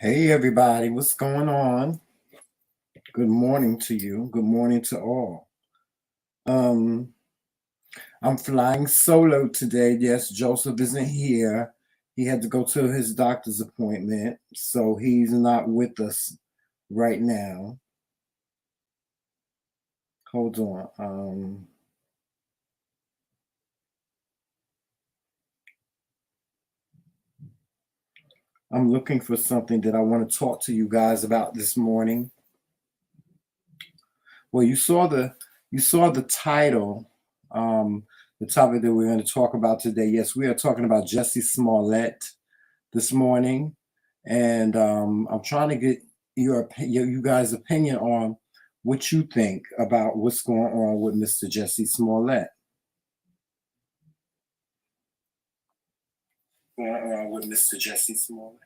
Hey everybody, what's going on? Good morning to you. Good morning to all. Um, I'm flying solo today. Yes, Joseph isn't here. He had to go to his doctor's appointment, so he's not with us right now. Hold on. I'm looking for something that I want to talk to you guys about this morning. Well, you saw the title, the topic that we're going to talk about today. Yes, we are talking about Jessie Smollett this morning, and I'm trying to get you guys' opinion on what you think about what's going on with Mr. Jessie Smollett. Going on with Mr. Jessie Smollett.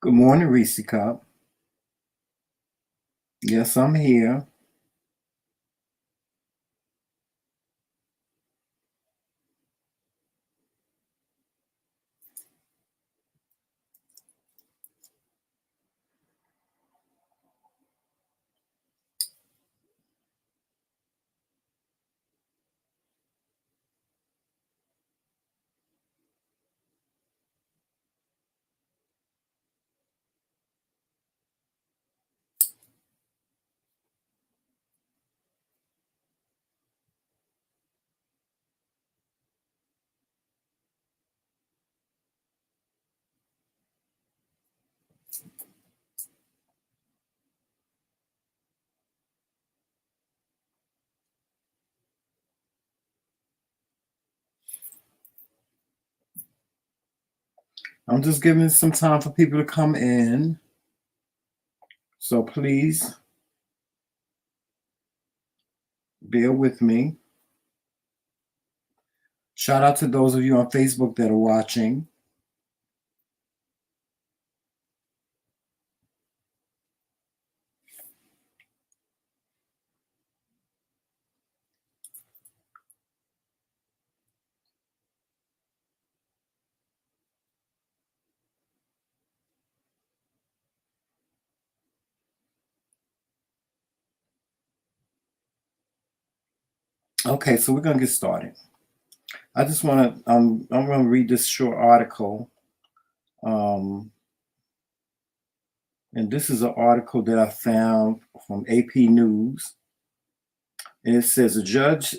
Good morning, Reese Cup. Yes, I'm here. I'm just giving some time for people to come in. So please bear with me. Shout out to those of you on Facebook that are watching. Okay, so we're gonna get started. I just want to. I'm gonna read this short article, um, and this is an article that I found from AP News, and it says a judge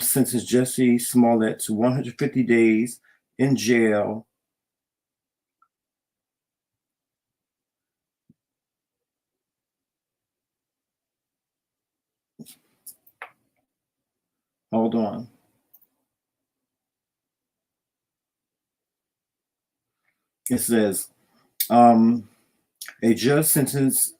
sentenced Jessie Smollett to 150 days in jail. Hold on. It says a judge sentenced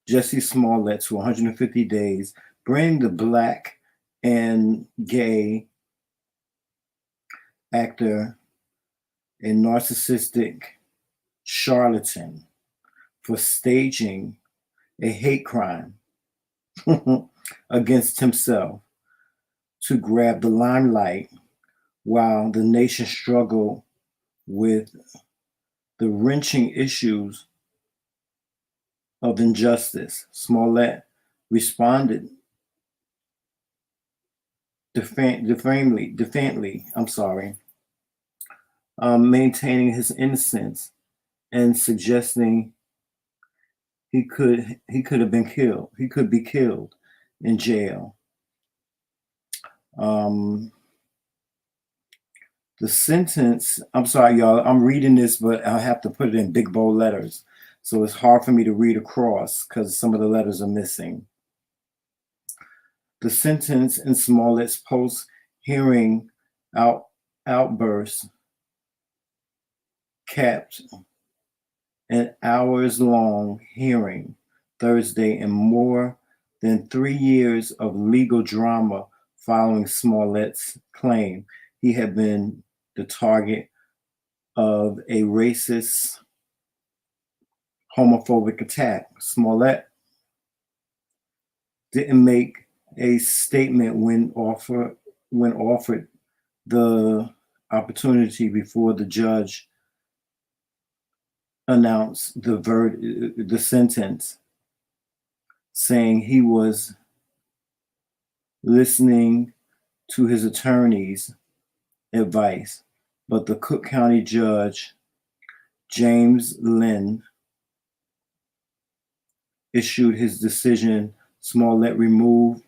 Jessie Smollett to 150 days, bringing the black and gay actor a narcissistic charlatan for staging a hate crime against himself to grab the limelight while the nation struggled with the wrenching issues of injustice. Smollett responded defiantly, maintaining his innocence and suggesting he could have been killed. He could be killed in jail. The sentence, I'm sorry, y'all, I'm reading this, but I have to put it in big bold letters. So it's hard for me to read across because some of the letters are missing. The sentence in Smollett's post-hearing outburst capped an hours-long hearing Thursday and more than 3 years of legal drama following Smollett's claim he had been the target of a racist, homophobic attack. Smollett didn't make a statement when offered the opportunity before the judge announced the sentence, saying he was listening to his attorney's advice, but the Cook County judge, James Lynn, issued his decision. Smollett removed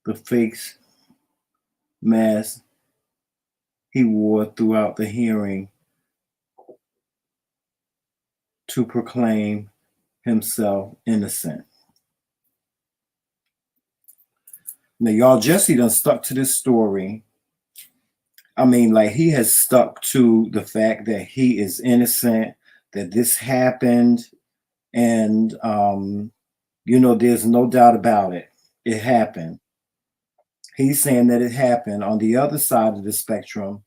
the face mask he wore throughout the hearing to proclaim himself innocent. Now, y'all, Jesse done stuck to this story. I mean, like, he has stuck to the fact that he is innocent, that this happened, and there's no doubt about it. It happened. He's saying that it happened. On the other side of the spectrum,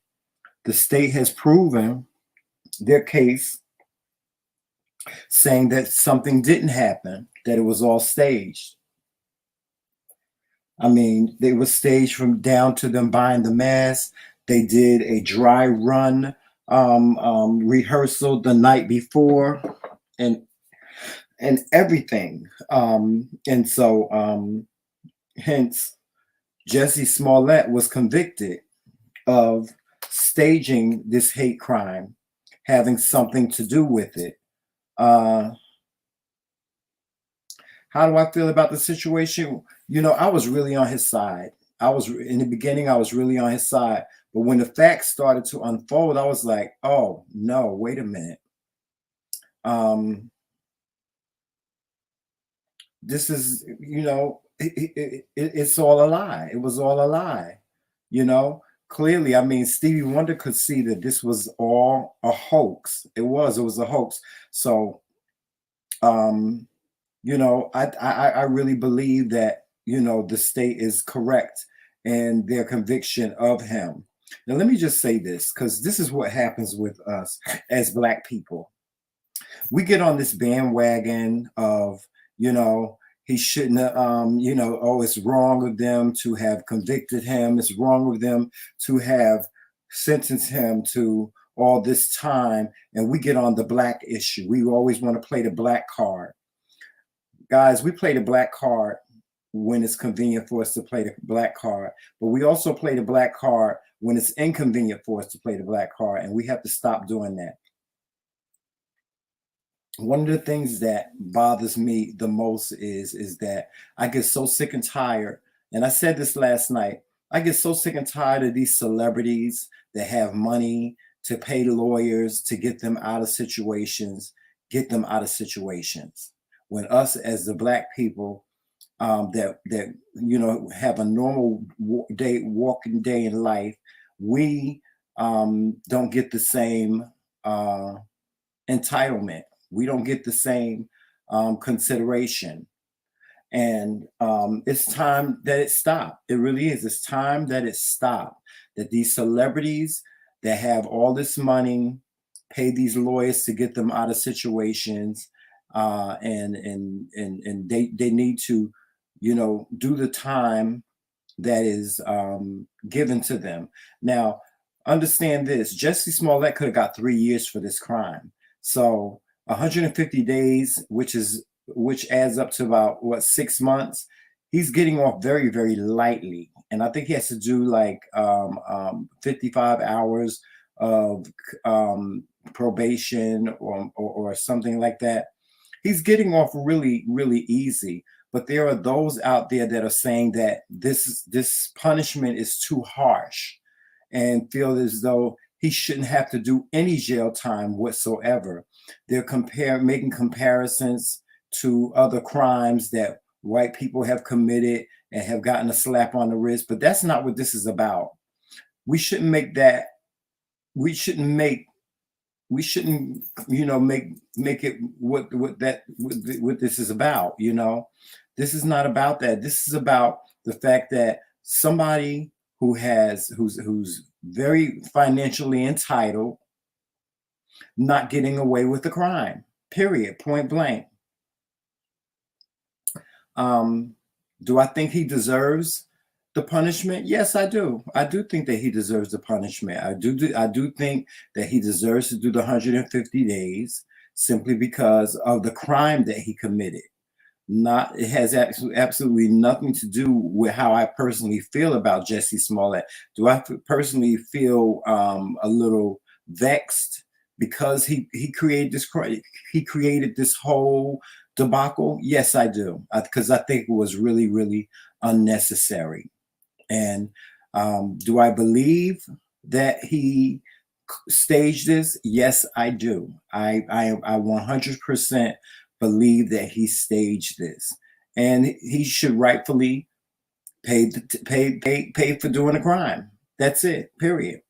the state has proven their case, saying that something didn't happen, that it was all staged. I mean, they were staged from down to them buying the mask. They did a dry run rehearsal the night before, and everything. And so, hence, Jessie Smollett was convicted of staging this hate crime, having something to do with it. How do I feel about the situation? I was really on his side. In the beginning, I was really on his side. But when the facts started to unfold, I was like, oh, no, wait a minute. This is, it's all a lie. It was all a lie. Clearly, I mean, Stevie Wonder could see that this was all a hoax. It was a hoax. So, I really believe that, the state is correct in their conviction of him. Now, let me just say this, because this is what happens with us as Black people. We get on this bandwagon of, he shouldn't have, oh, it's wrong of them to have convicted him. It's wrong of them to have sentenced him to all this time. And we get on the Black issue. We always want to play the Black card. Guys, we play the Black card when it's convenient for us to play the black card, but we also play the black card when it's inconvenient for us to play the black card, and we have to stop doing that. One of the things that bothers me the most is that I get so sick and tired, and I said this last night, I get so sick and tired of these celebrities that have money to pay lawyers to get them out of situations, when us as the black people, that have a normal walking day in life, we don't get the same entitlement. We don't get the same consideration. And it's time that it stop. It really is. It's time that it stop. That these celebrities that have all this money pay these lawyers to get them out of situations, and they need to, do the time that is given to them. Now, understand this: Jessie Smollett could have got 3 years for this crime. So 150 days, which adds up to about 6 months. He's getting off very, very lightly, and I think he has to do like 55 hours of probation or something like that. He's getting off really, really easy. But there are those out there that are saying that this punishment is too harsh, and feel as though he shouldn't have to do any jail time whatsoever. They're making comparisons to other crimes that white people have committed and have gotten a slap on the wrist, but that's not what this is about. We shouldn't make that. We shouldn't make make it what this is about. This is not about that. This is about the fact that somebody who's very financially entitled, not getting away with the crime, period, point blank. Do I think he deserves the punishment? Yes, I do. I do think that he deserves the punishment. I do think that he deserves to do the 150 days simply because of the crime that he committed. It has absolutely nothing to do with how I personally feel about Jessie Smollett. Do I personally feel a little vexed because he created this crime? He created this whole debacle? Yes, I do, because I think it was really, really unnecessary. And do I believe that he staged this? Yes, I do. I 100% believe that he staged this, and he should rightfully pay for doing a crime. That's it. Period.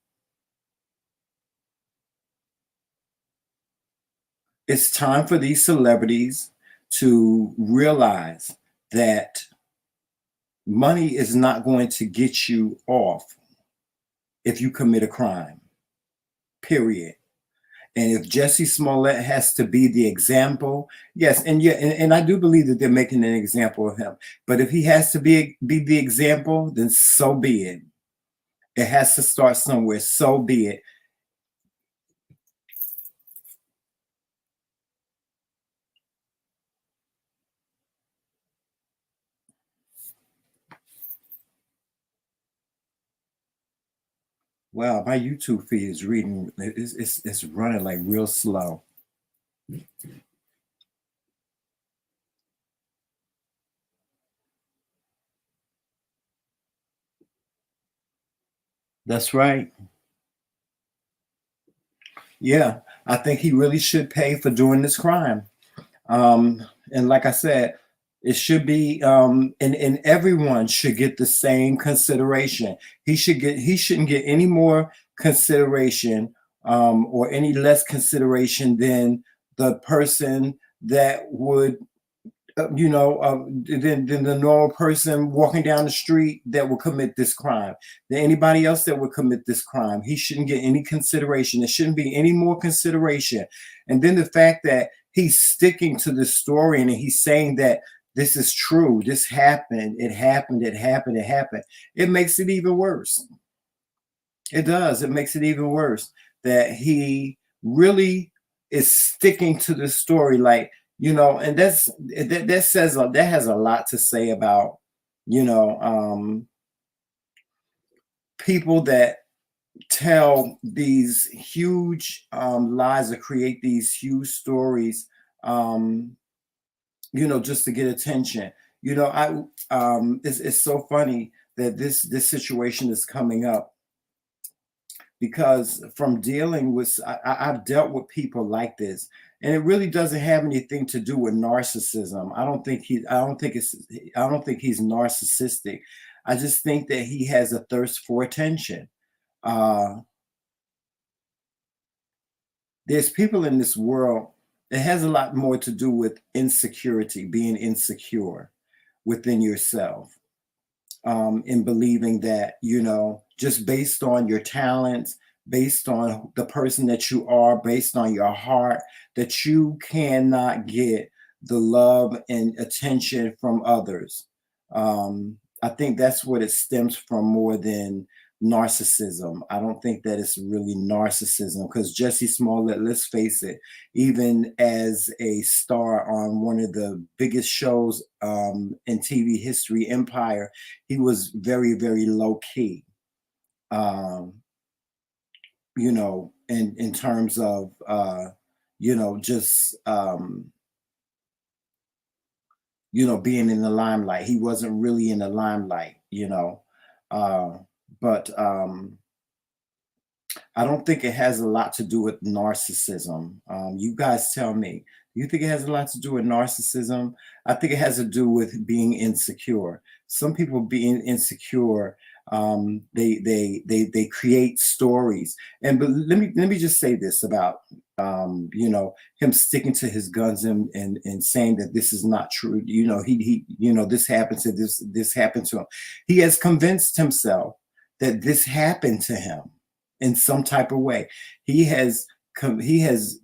It's time for these celebrities to realize that money is not going to get you off if you commit a crime, period. And if Jessie Smollett has to be the example, yes, and I do believe that they're making an example of him. But if he has to be the example, then so be it. It has to start somewhere. So be it. Wow, my YouTube feed is reading. It's running like real slow. That's right. Yeah, I think he really should pay for doing this crime. And like I said, it should be, and everyone should get the same consideration. He shouldn't get any more consideration, or any less consideration than the person that would, than the normal person walking down the street that will commit this crime. Than anybody else that would commit this crime. He shouldn't get any consideration. There shouldn't be any more consideration. And then the fact that he's sticking to the story and he's saying that this is true, this happened, it happened, it happened, it happened. It makes it even worse. It does. It makes it even worse that he really is sticking to the story, like, and that has a lot to say about you know, people that tell these huge lies or create these huge stories, um, just to get attention. It's so funny that this situation is coming up because from dealing with I've dealt with people like this, and it really doesn't have anything to do with narcissism. I don't think he's narcissistic. I just think that he has a thirst for attention. uh there's people in this world. It has a lot more to do with insecurity, being insecure within yourself, in believing that, just based on your talents, based on the person that you are, based on your heart, that you cannot get the love and attention from others. I think that's what it stems from more than narcissism. I don't think that it's really narcissism because Jessie Smollett, let's face it, even as a star on one of the biggest shows in TV history, Empire, he was very, very low key. Um, in terms of just being in the limelight. He wasn't really in the limelight. Uh, but I don't think it has a lot to do with narcissism. You guys tell me. Do you think it has a lot to do with narcissism? I think it has to do with being insecure. Some people being insecure, they create stories. And but let me just say this about him sticking to his guns and saying that this is not true. This happened to this happened to him. He has convinced himself that this happened to him in some type of way. He has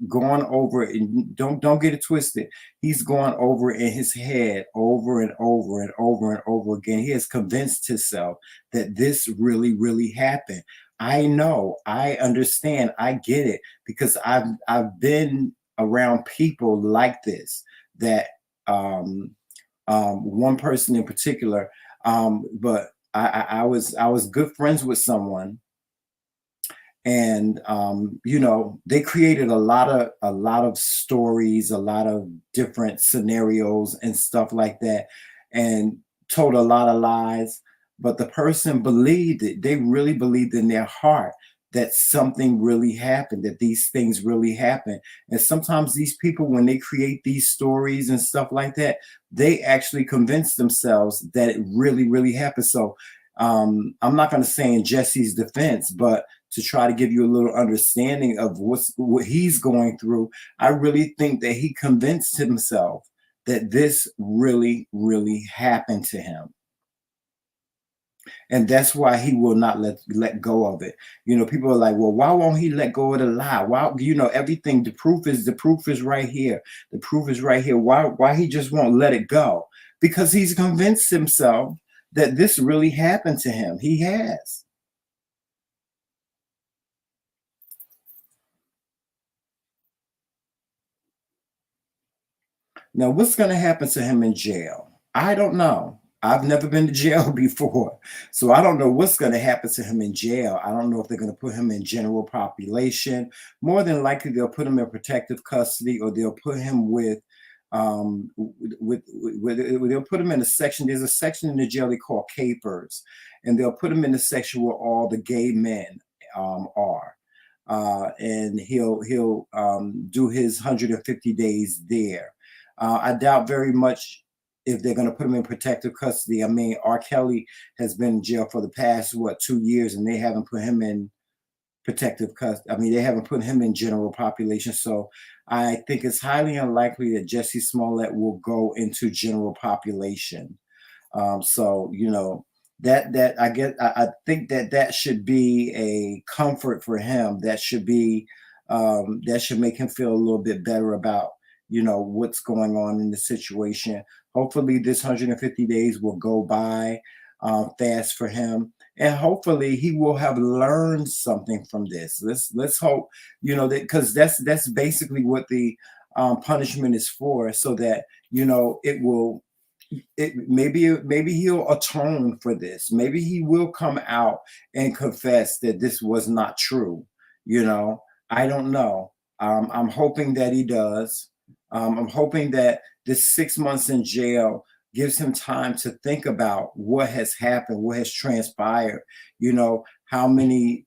gone over it, and don't get it twisted. He's gone over in his head over and over and over and over again. He has convinced himself that this really, really happened. I know, I understand, I get it because I've been around people like this. That one person in particular, but I was good friends with someone, and they created a lot of stories, a lot of different scenarios and stuff like that, and told a lot of lies. But the person believed it. They really believed in their heart that something really happened, that these things really happen. And sometimes these people, when they create these stories and stuff like that, they actually convince themselves that it really, really happened. So I'm not going to say in Jesse's defense, but to try to give you a little understanding of what he's going through, I really think that he convinced himself that this really, really happened to him. And that's why he will not let go of it. People are like, well, why won't he let go of the lie? Why, everything, the proof is right here. The proof is right here. Why he just won't let it go? Because he's convinced himself that this really happened to him. He has. Now, what's going to happen to him in jail? I don't know. I've never been to jail before. So I don't know what's going to happen to him in jail. I don't know if they're going to put him in general population. More than likely, they'll put him in protective custody, or they'll put him they'll put him in a section. There's a section in the jail they call capers, and they'll put him in the section where all the gay men are. And he'll do his 150 days there. I doubt very much if they're going to put him in protective custody. I mean, R. Kelly has been in jail for the past 2 years, and they haven't put him in protective custody. I mean, they haven't put him in general population. So I think it's highly unlikely that Jessie Smollett will go into general population. So that I think that should be a comfort for him. That should make him feel a little bit better about what's going on in the situation. Hopefully this 150 days will go by fast for him, and hopefully he will have learned something from this. Let's hope, that, because that's basically what the punishment is for, so that it will maybe he'll atone for this. Maybe he will come out and confess that this was not true. You know, I don't know. I'm hoping that he does. I'm hoping that this 6 months in jail gives him time to think about what has happened, what has transpired. You know, how many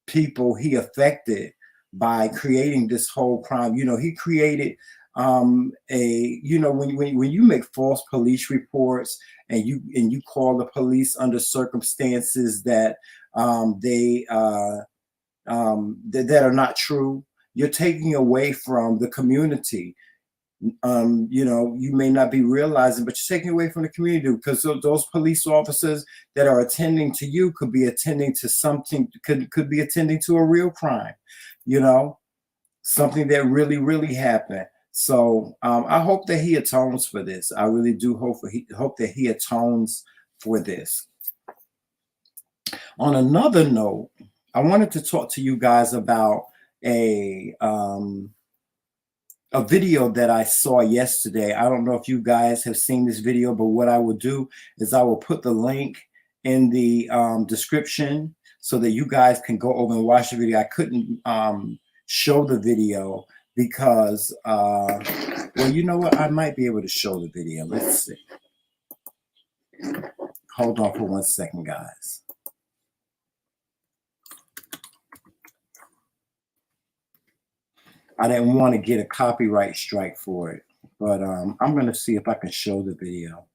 people he affected by creating this whole crime. You know, he created when you make false police reports and you call the police under circumstances that that are not true, you're taking away from the community. You may not be realizing, but you're taking away from the community, because those police officers that are attending to you could be attending to something, could be attending to a real crime, something that really happened. So I hope that he atones for this. I really do hope that he atones for this. On another note, I wanted to talk to you guys about a video that I saw yesterday. I don't know if you guys have seen this video, but what I will do is I will put the link in the description so that you guys can go over and watch the video. I couldn't show the video because, well, you know what? I might be able to show the video. Let's see. Hold on for 1 second, guys. I didn't want to get a copyright strike for it, but I'm going to see if I can show the video.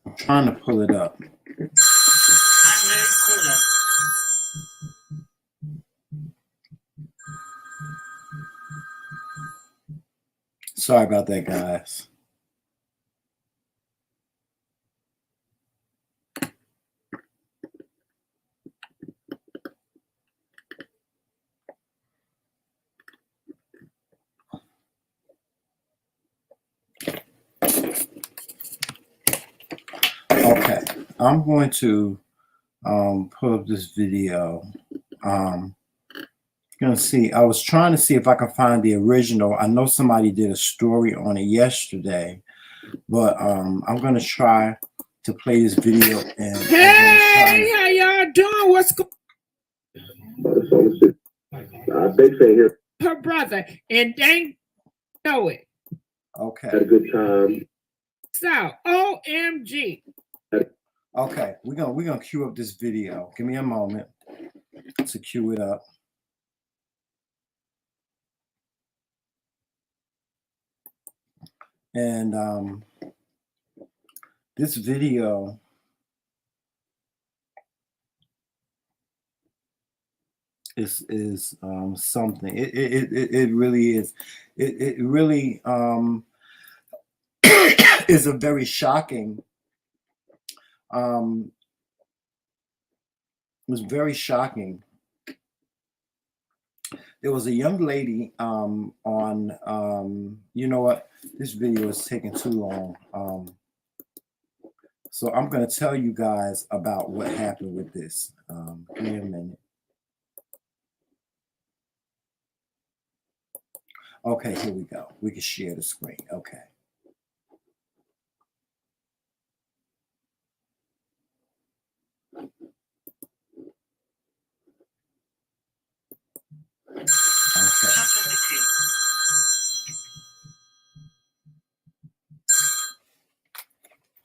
I'm trying to pull it up. Sorry about that, guys. Okay, I'm going to pull up this video. Gonna see. I was trying to see if I can find the original. I know somebody did a story on it yesterday, but I'm gonna try to play this video. And hey, how y'all doing? What's going on? Big thing here. Her brother, and they know it. Okay. Had a good time. So, OMG. Okay, we're gonna cue up this video. Give me a moment to cue it up. And this video is something. It really is. It really is a very shocking. It was very shocking. There was a young lady on, you know what? This video is taking too long. So I'm going to tell you guys about what happened with this. Give me a minute. Okay, here we go. We can share the screen. Okay.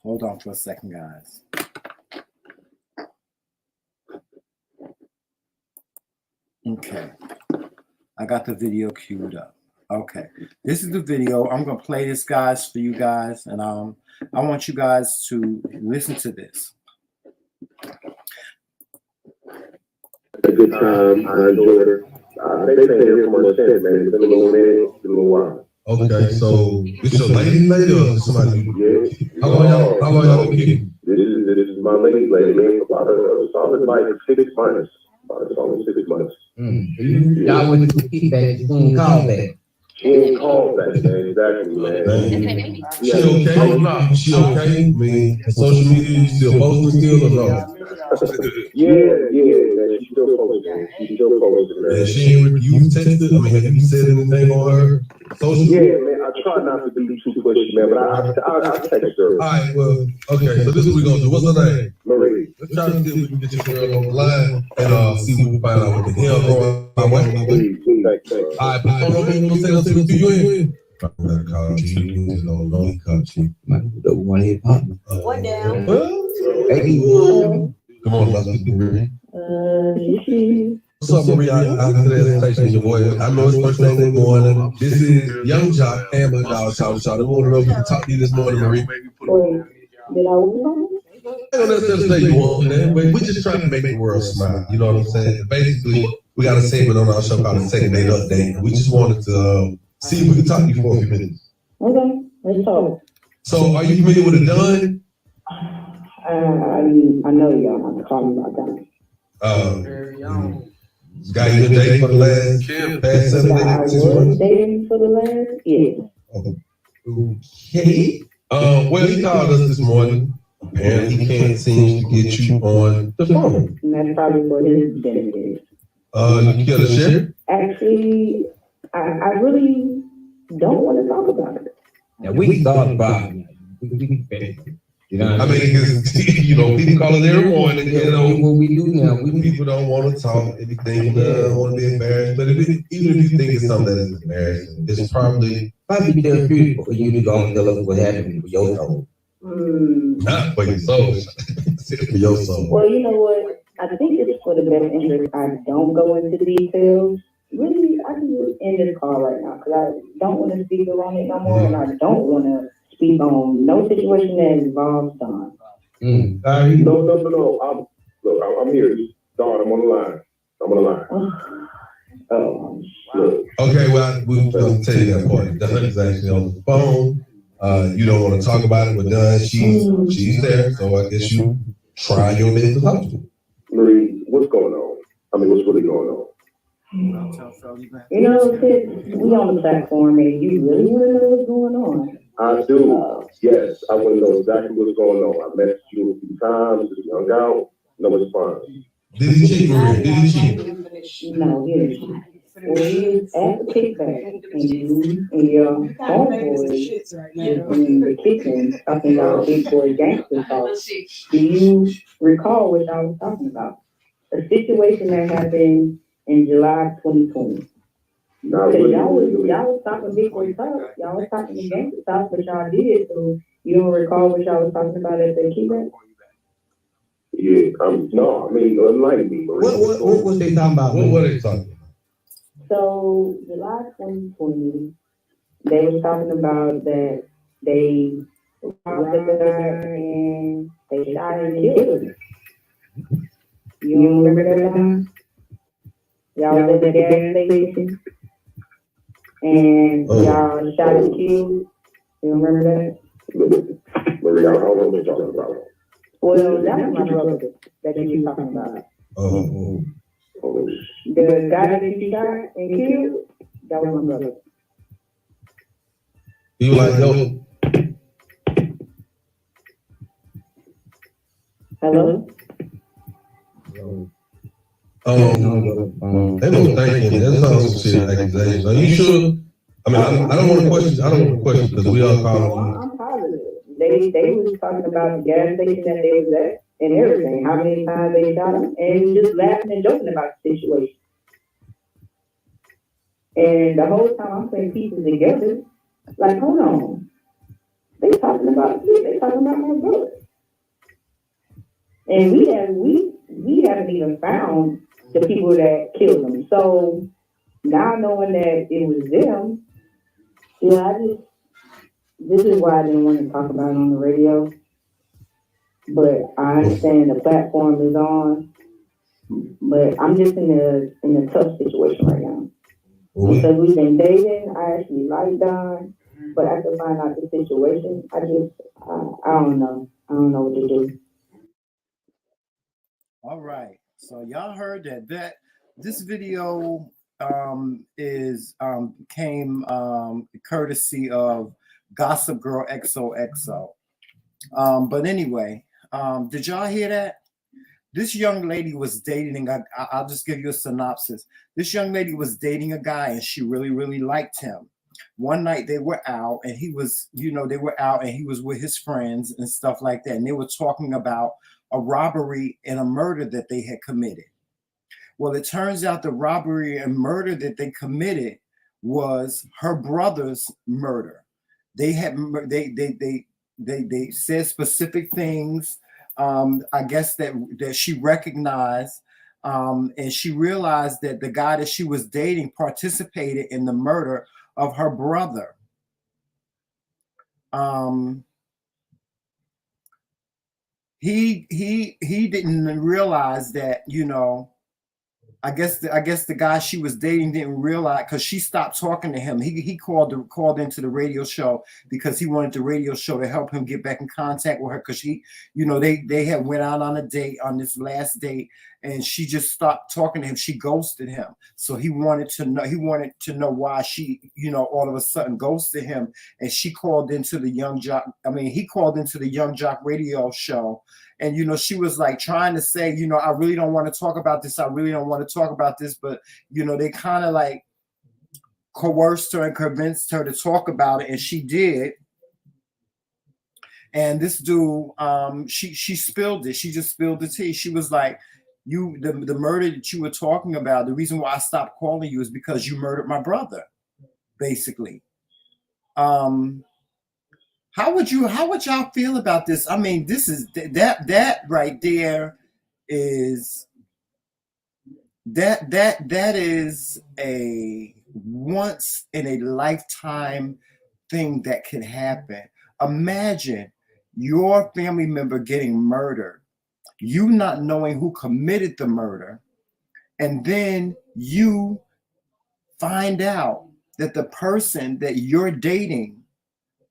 Hold on for a second, guys. Okay. I got the video queued up. Okay. This is the video. I'm going to play this, guys, for you guys. And I want you guys to listen to this. good time. I enjoyed it. They can't hear from us since, man. It's been a little minute, it's been a little while. Okay, so it's your lady or somebody? Yeah. How long y'all been kicking? This is my lady, man. About a solid like 6 months. About a solid 6 months. Y'all went to keep that, she didn't call back. She ain't called back, man. Exactly, man. She okay? She okay? I mean, social media, you still posting still or no? Yeah, man. She's still posting. Man. And she ain't, you texted? I mean, have you said anything on her social media? Yeah, man. I try not to be too pushy, man, but I text her. All right, well, okay, so this is what we're gonna do. What's her name? Marie. Let's try to see if we can get this girl on the line and see if we can find out what the hell going on. Please. All right, but don't say nothing to you in. I'm gonna call you. Don't call you. The one hit partner. What down? Hey, come on, let's get Marie. What's up, Marie? I station your boy. I know it's first thing in the morning. This is Young Jock and my dog, Shout. I want to know if we can talk to you this morning, Marie. I don't necessarily say you want that, but we're just trying to make the world smile. You know what I'm saying? Basically, we got a segment on our show called the Second Date Update. We just wanted to see if we can talk to you for a few minutes. Okay, let's talk. So, are you familiar with a Dunn? I know y'all not talking about that. Guy you been dating for the last past 7 days? Dating for the last? Yeah. Okay. Well, he called us this morning. Apparently, he can't seem to get you on the phone. And that's probably what his dating is. You care to share? Actually, I really don't want to talk about it. yeah, we thought about it. You know, I mean, because, people call it every morning, what we do now, people don't want to talk, anything, don't want to be embarrassed. But even if you think it's something that is embarrassing, it's probably therapeutic for you to go and tell us what happened with your soul. not for your soul, for your soul. Well, you know what? I think it's for the best interest. I don't go into details. Really, I can just end this call right now because I don't want to speak around it no more, and I don't want to speak on no situation that involves Don. No. I'm here. Don, I'm on the line. Oh, shit. Okay, well, we're going to tell you that part. Don is actually on the phone. You don't want to talk about it with Don. She's there, so I guess you try your best to talk to her. Marie, what's going on? I mean, what's really going on? You know, we on the platform, and you really want to know what's going on. I do. Yes, I want to know exactly what's going on. I messaged you a few times, just hung out. No response. Did he cheat, Marie? Did he cheat? No, he didn't. When you at the kickback, and you and your homeboys was in the kitchen talking about big boy gangster talk, do you recall what I was talking about? A situation that happened in July 2020. Because y'all was talking big boy talk, y'all was talking the gangster talk, but y'all did, so you don't recall what y'all was talking about at the kickback? Yeah, enlighten me. What was they talking about? What were they talking about? So, July 2020, they were talking about that they robbed the guy and they shot and killed him. You remember that time? Y'all was at the gas station and y'all shot and killed. You remember that? Marie, I don't know what you're talking about. Well, that was my brother that you were talking about. The guy that you shot and killed, that was my brother. You like, yo? Hello? They don't think that's all some shit accusations. Are you sure? I mean, I don't want to question because we all call them. I'm positive. They was talking about the gas station that they was at and everything, how many times they shot him, and just laughing and joking about the situation. And the whole time I'm putting pieces together, like, hold on. They talking about my brother. And we haven't even found the people that killed him. So now knowing that it was them, this is why I didn't want to talk about it on the radio. But I understand the platform is on. But I'm just in a tough situation right now. Well, Because we've been dating, I actually like Don, but after finding out the situation, I don't know. I don't know what to do. All right. So y'all heard that this video came courtesy of Gossip Girl XOXO. But anyway, did y'all hear that? This young lady was dating. I'll just give you a synopsis. This young lady was dating a guy, and she really, really liked him. One night they were out, and he was, they were out, and he was with his friends and stuff like that. And they were talking about a robbery and a murder that they had committed. Well, it turns out the robbery and murder that they committed was her brother's murder. They had they said specific things. I guess that she recognized, and she realized that the guy that she was dating participated in the murder of her brother. He didn't realize that, I guess the guy she was dating didn't realize, because she stopped talking to him. He called into the radio show because he wanted the radio show to help him get back in contact with her, because they had went out on a date, on this last date, and she just stopped talking to him. She ghosted him. So he wanted to know why she, all of a sudden ghosted him. And she called into the Young Jock. He called into the Young Jock radio show. And, she was like trying to say, I really don't want to talk about this. I really don't want to talk about this. But, they kind of like coerced her and convinced her to talk about it. And she did. And this dude, she spilled it. She just spilled the tea. She was like, the murder that you were talking about, the reason why I stopped calling you is because you murdered my brother, basically. How would y'all feel about this? This is that right there is that is a once in a lifetime thing that can happen. Imagine your family member getting murdered, you not knowing who committed the murder, and then you find out that the person that you're dating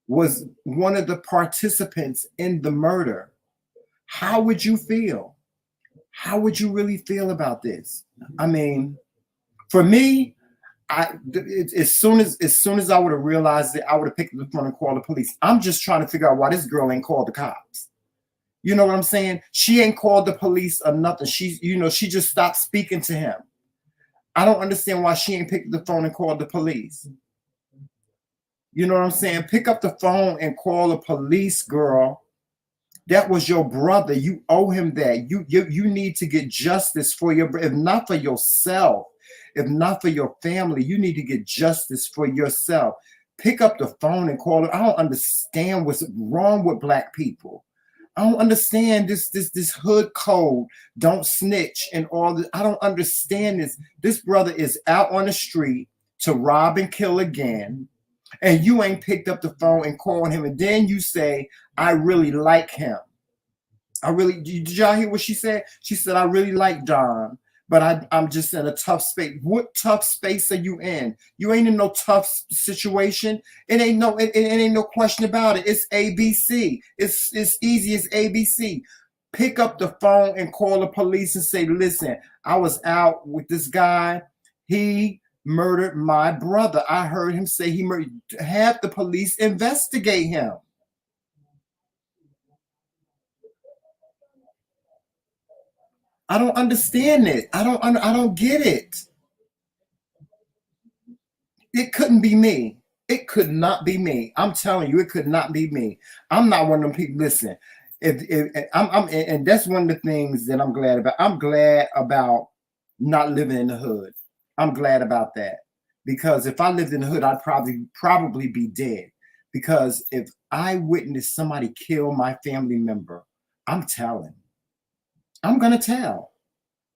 was one of the participants in the murder. How would you feel? How would you really feel about this? For me, as soon as I would have realized it, I would have picked up the phone and called the police. I'm just trying to figure out why this girl ain't called the cops. You know what I'm saying? She ain't called the police or nothing. She just stopped speaking to him. I don't understand why she ain't picked up the phone and called the police. You know what I'm saying? Pick up the phone and call the police, girl. That was your brother. You owe him that. You need to get justice for if not for yourself, if not for your family, you need to get justice for yourself. Pick up the phone and call her. I don't understand what's wrong with Black people. I don't understand this hood code. Don't snitch and all this. I don't understand this. This brother is out on the street to rob and kill again. And you ain't picked up the phone and called him. And then you say, I really like him. Did y'all hear what she said? She said, I really like Don, but I'm just in a tough space. What tough space are you in? You ain't in no tough situation. It ain't no question about it. It's ABC. It's easy as ABC. Pick up the phone and call the police and say, listen, I was out with this guy. He murdered my brother. I heard him say he murdered. Have the police investigate him. I don't understand it. I don't get it. It couldn't be me. It could not be me. I'm telling you, it could not be me. I'm not one of them people. Listen, and that's one of the things that I'm glad about. I'm glad about not living in the hood. I'm glad about that, because if I lived in the hood, I'd probably be dead. Because if I witnessed somebody kill my family member, I'm telling. I'm going to tell.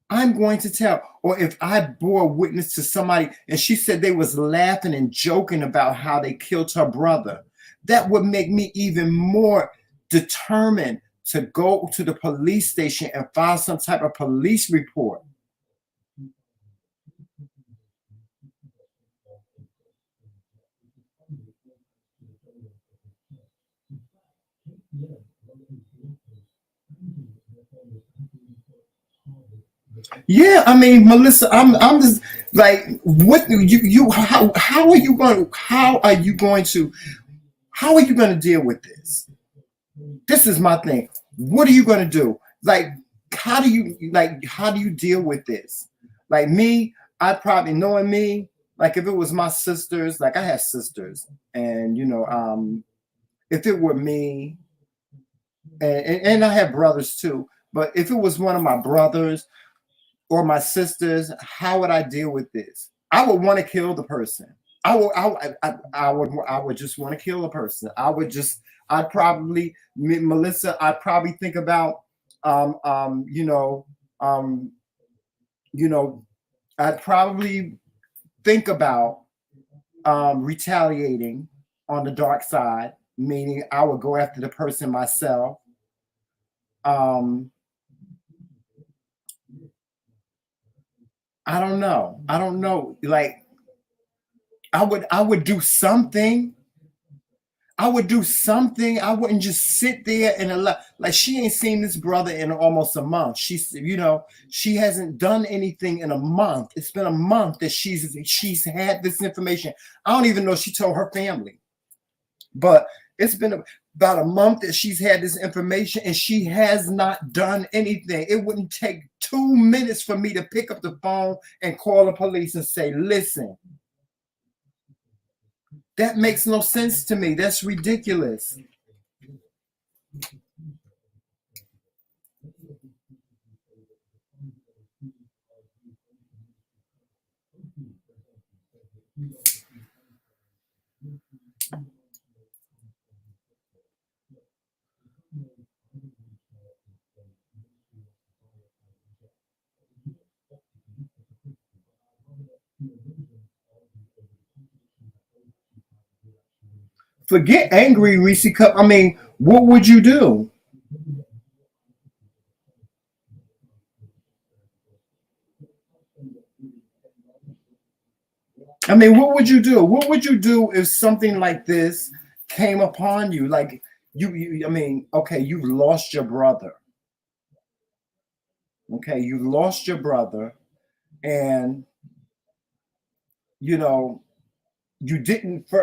I'm going to tell. Or if I bore witness to somebody and she said they was laughing and joking about how they killed her brother, that would make me even more determined to go to the police station and file some type of police report. Yeah, I mean, Melissa, I'm just like, what you how are you going to deal with this? This is my thing. What are you going to do? Like, how do you deal with this? Like me, I'd probably, knowing me, like if it was my sisters, like I have sisters, and if it were me, and I have brothers too, but if it was one of my brothers or my sisters, how would I deal with this? I would want to kill the person. I would just want to kill a person. I'd probably, Melissa, I'd probably think about, um, I'd probably think about retaliating on the dark side, meaning I would go after the person myself. I don't know. Like I would do something. I wouldn't just sit there and allow, like she ain't seen this brother in almost a month. She hasn't done anything in a month. It's been a month that she's had this information. I don't even know if she told her family, but it's been about a month that she's had this information and she has not done anything. It wouldn't take 2 minutes for me to pick up the phone and call the police and say, listen, that makes no sense to me. That's ridiculous. Forget angry, Reese Cup. I mean, what would you do? I mean, what would you do? What would you do if something like this came upon you? Like I mean, okay, you've lost your brother. Okay, you lost your brother, and you know,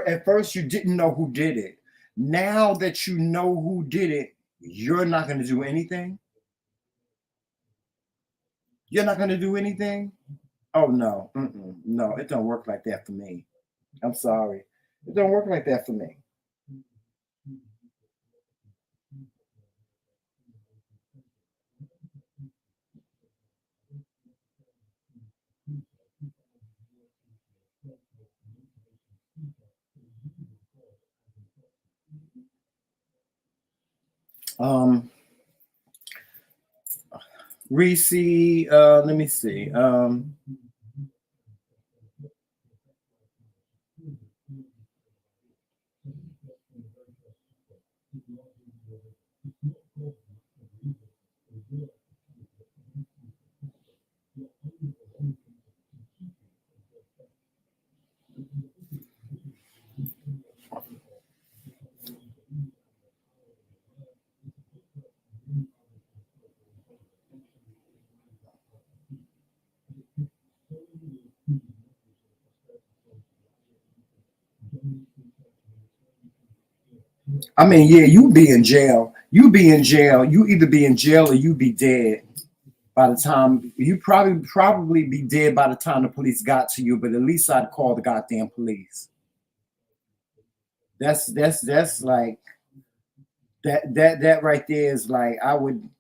at first you didn't know who did it. Now that you know who did it, you're not going to do anything. You're not going to do anything. Oh no, no, it don't work like that for me. I'm sorry, it don't work like that for me. Um, Reese, let me see. I mean, yeah, you be in jail. You be in jail. You either be in jail or you be dead. By the time you probably be dead by the time the police got to you, but at least I'd call the goddamn police. That's like that right there is like I wouldn't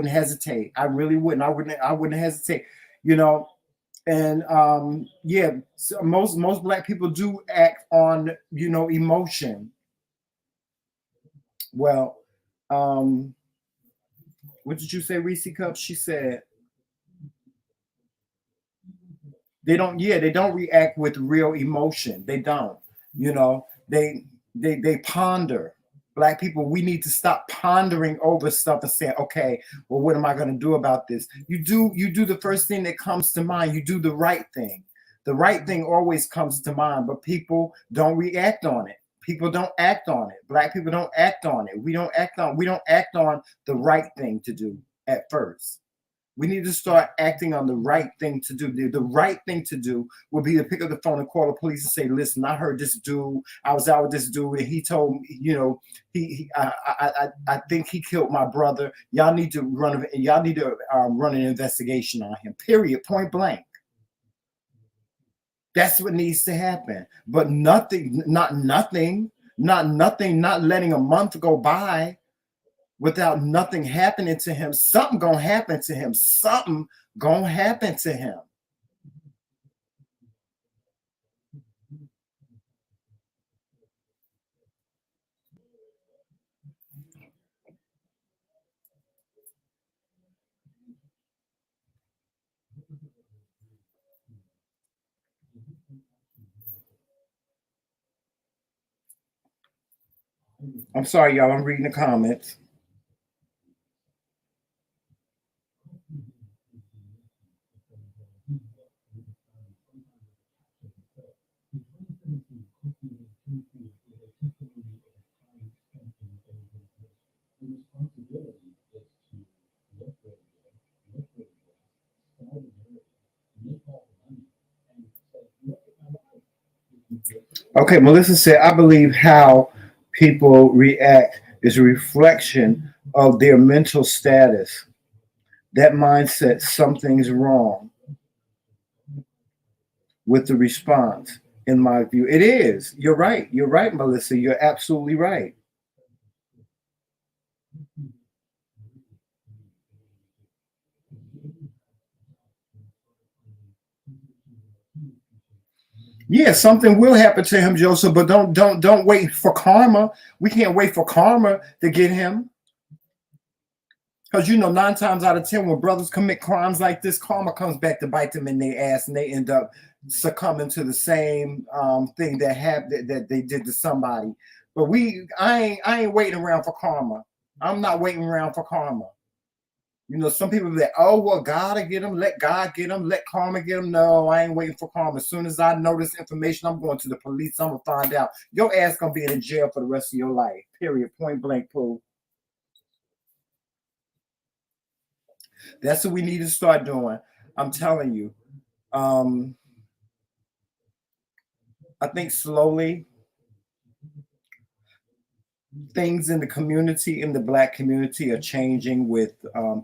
hesitate. I really wouldn't. I wouldn't hesitate. You know, and yeah, so most black people do act on emotion. Well, what did you say, Reese Cup? She said they don't. Yeah, they don't react with real emotion. They don't. They ponder. Black people, we need to stop pondering over stuff and saying, okay, well, what am I going to do about this? You do the first thing that comes to mind. You do the right thing. The right thing always comes to mind, but people don't react on it. People don't act on it. Black people don't act on it. We don't act on the right thing to do at first. We need to start acting on the right thing to do. The right thing to do would be to pick up the phone and call the police and say, listen, I heard this dude. I was out with this dude and he told me, you know, I think he killed my brother. Y'all need to run an investigation on him, period, point blank. That's what needs to happen. But not letting a month go by without nothing happening to him. Something gonna happen to him. Something gonna happen to him. I'm sorry, y'all. I'm reading the comments. Okay, Melissa said, I believe how people react is a reflection of their mental status. That mindset, something's wrong with the response, in my view. It is. You're right. You're right, Melissa. You're absolutely right. Yeah, something will happen to him, Joseph, but don't wait for karma. We can't wait for karma to get him. Because, you know, 9 times out of 10, when brothers commit crimes like this, karma comes back to bite them in their ass, and they end up succumbing to the same thing that happened that they did to somebody. But I ain't waiting around for karma. I'm not waiting around for karma. You know, some people be like, oh, well, God will get them, let God get them, let karma get them. No, I ain't waiting for karma. As soon as I know this information, I'm going to the police. I'm going to find out. Your ass going to be in jail for the rest of your life. Period. Point blank, Pooh. That's what we need to start doing. I'm telling you. I think slowly things in the community, in the Black community, are changing with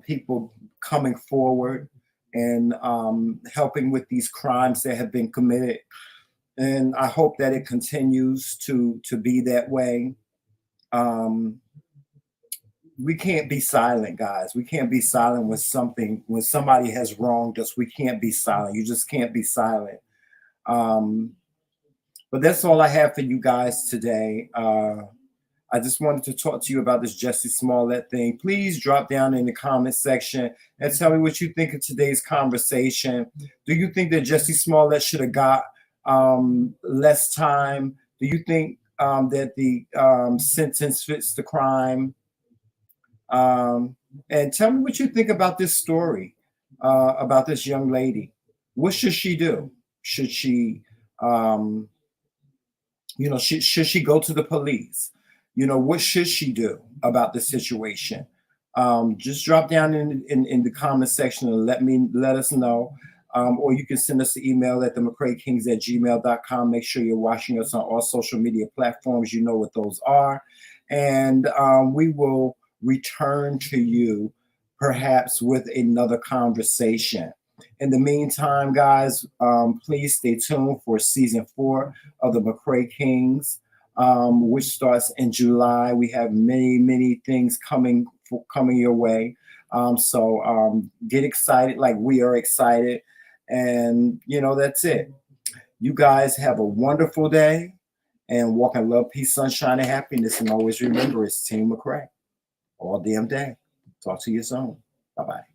people coming forward and helping with these crimes that have been committed. And I hope that it continues to be that way. We can't be silent, guys. We can't be silent when somebody has wronged us. We can't be silent. You just can't be silent. But that's all I have for you guys today. I just wanted to talk to you about this Jessie Smollett thing. Please drop down in the comment section and tell me what you think of today's conversation. Do you think that Jessie Smollett should have got less time? Do you think that the sentence fits the crime? And tell me what you think about this story, about this young lady. What should she do? Should she, should she go to the police? You know, what should she do about the situation? Just drop down in the comment section and let us know. Or you can send us an email at TheMKingz@gmail.com. Make sure you're watching us on all social media platforms. You know what those are. And we will return to you perhaps with another conversation. In the meantime, guys, please stay tuned for season 4 of the TheMKingz, which starts in July. We have many things coming your way. So get excited like we are excited. And, that's it. You guys have a wonderful day and walk in love, peace, sunshine, and happiness. And always remember, it's Team McCray all damn day. Talk to you soon. Bye-bye.